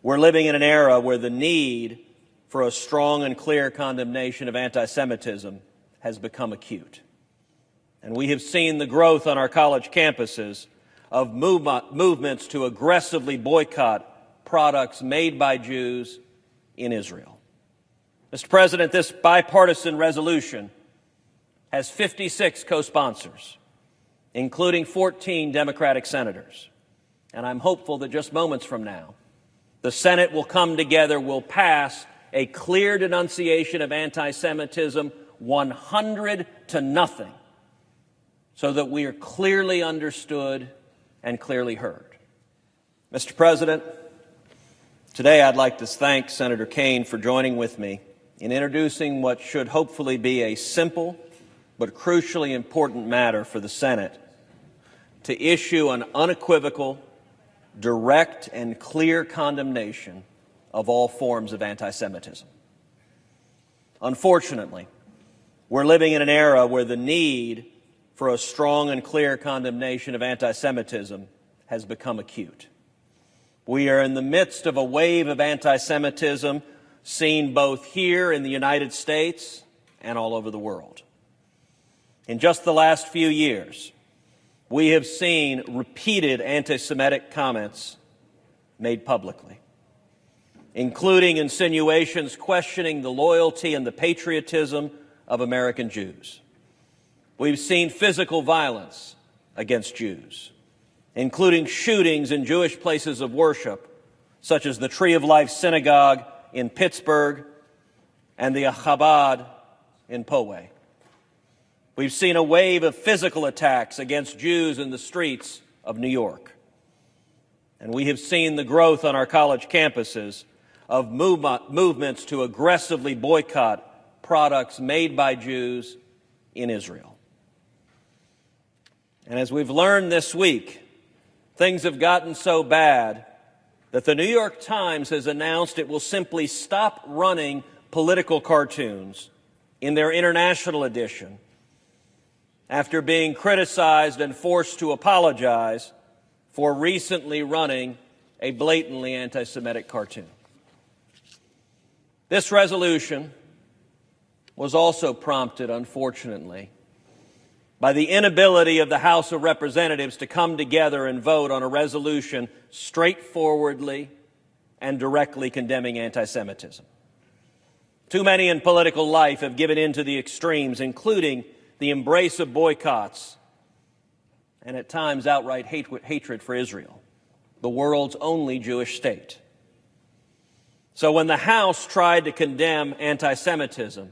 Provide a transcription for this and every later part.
We're living in an era where the need for a strong and clear condemnation of anti-Semitism has become acute. And we have seen the growth on our college campuses of movements to aggressively boycott products made by Jews in Israel. Mr. President, this bipartisan resolution has 56 co-sponsors, including 14 Democratic senators. And I'm hopeful that just moments from now, the Senate will come together, will pass a clear denunciation of anti-Semitism 100-0, so that we are clearly understood and clearly heard. Mr. President, today I'd like to thank Senator Kaine for joining with me in introducing what should hopefully be a simple but crucially important matter for the Senate: to issue an unequivocal, direct, and clear condemnation of all forms of anti-Semitism. Unfortunately, we're living in an era where the need for a strong and clear condemnation of anti-Semitism has become acute. We are in the midst of a wave of anti-Semitism seen both here in the United States and all over the world. In just the last few years, we have seen repeated anti-Semitic comments made publicly, including insinuations questioning the loyalty and the patriotism of American Jews. We've seen physical violence against Jews, including shootings in Jewish places of worship, such as the Tree of Life Synagogue in Pittsburgh and the Chabad in Poway. We've seen a wave of physical attacks against Jews in the streets of New York. And we have seen the growth on our college campuses of movements to aggressively boycott products made by Jews in Israel. And as we've learned this week, things have gotten so bad that the New York Times has announced it will simply stop running political cartoons in their international edition after being criticized and forced to apologize for recently running a blatantly anti-Semitic cartoon. This resolution was also prompted, unfortunately, by the inability of the House of Representatives to come together and vote on a resolution straightforwardly and directly condemning anti-Semitism. Too many in political life have given in to the extremes, including the embrace of boycotts and at times outright hatred for Israel, the world's only Jewish state. So when the House tried to condemn anti-Semitism,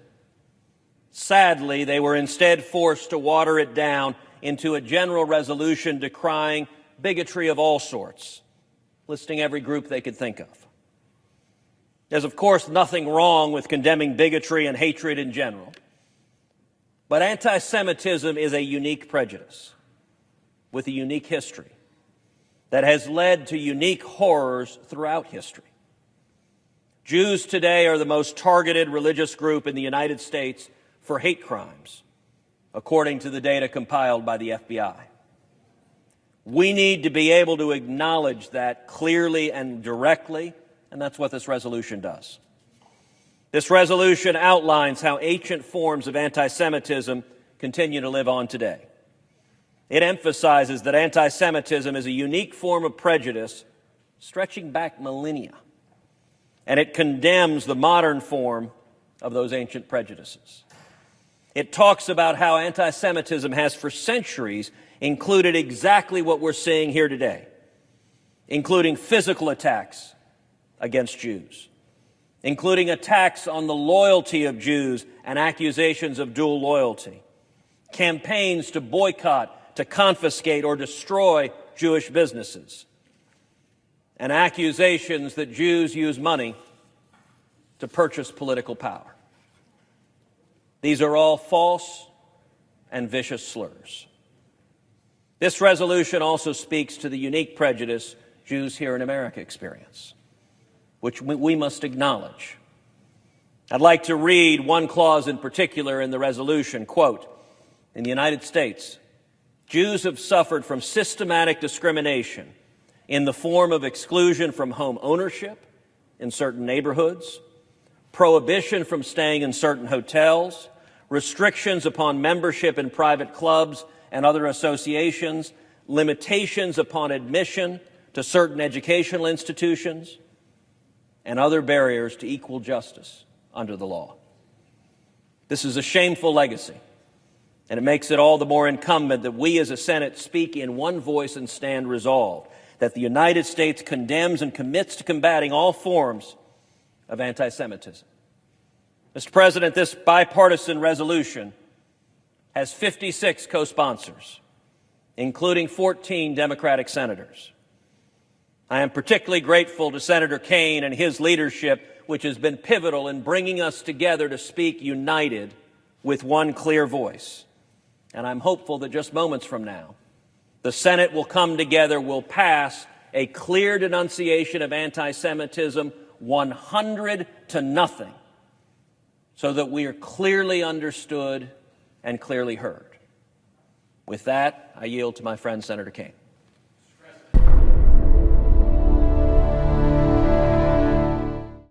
sadly, they were instead forced to water it down into a general resolution decrying bigotry of all sorts, listing every group they could think of. There's, of course, nothing wrong with condemning bigotry and hatred in general. But anti-Semitism is a unique prejudice with a unique history that has led to unique horrors throughout history. Jews today are the most targeted religious group in the United States for hate crimes, according to the data compiled by the FBI. We need to be able to acknowledge that clearly and directly, and that's what this resolution does. This resolution outlines how ancient forms of anti-Semitism continue to live on today. It emphasizes that anti-Semitism is a unique form of prejudice stretching back millennia, and it condemns the modern form of those ancient prejudices. It talks about how anti-Semitism has for centuries included exactly what we're seeing here today, including physical attacks against Jews, including attacks on the loyalty of Jews and accusations of dual loyalty, campaigns to boycott, to confiscate, or destroy Jewish businesses, and accusations that Jews use money to purchase political power. These are all false and vicious slurs. This resolution also speaks to the unique prejudice Jews here in America experience, which we must acknowledge. I'd like to read one clause in particular in the resolution. Quote, "In the United States, Jews have suffered from systematic discrimination in the form of exclusion from home ownership, in certain neighborhoods, prohibition from staying in certain hotels, restrictions upon membership in private clubs and other associations, limitations upon admission to certain educational institutions, and other barriers to equal justice under the law. This is a shameful legacy, and it makes it all the more incumbent that we as a Senate speak in one voice and stand resolved that the United States condemns and commits to combating all forms of anti-Semitism. Mr. President, this bipartisan resolution has 56 co-sponsors, including 14 Democratic senators. I am particularly grateful to Senator Kaine and his leadership, which has been pivotal in bringing us together to speak united with one clear voice. And I'm hopeful that just moments from now, the Senate will come together, will pass a clear denunciation of anti-Semitism 100-0, so that we are clearly understood and clearly heard. With that, I yield to my friend, Senator Kaine.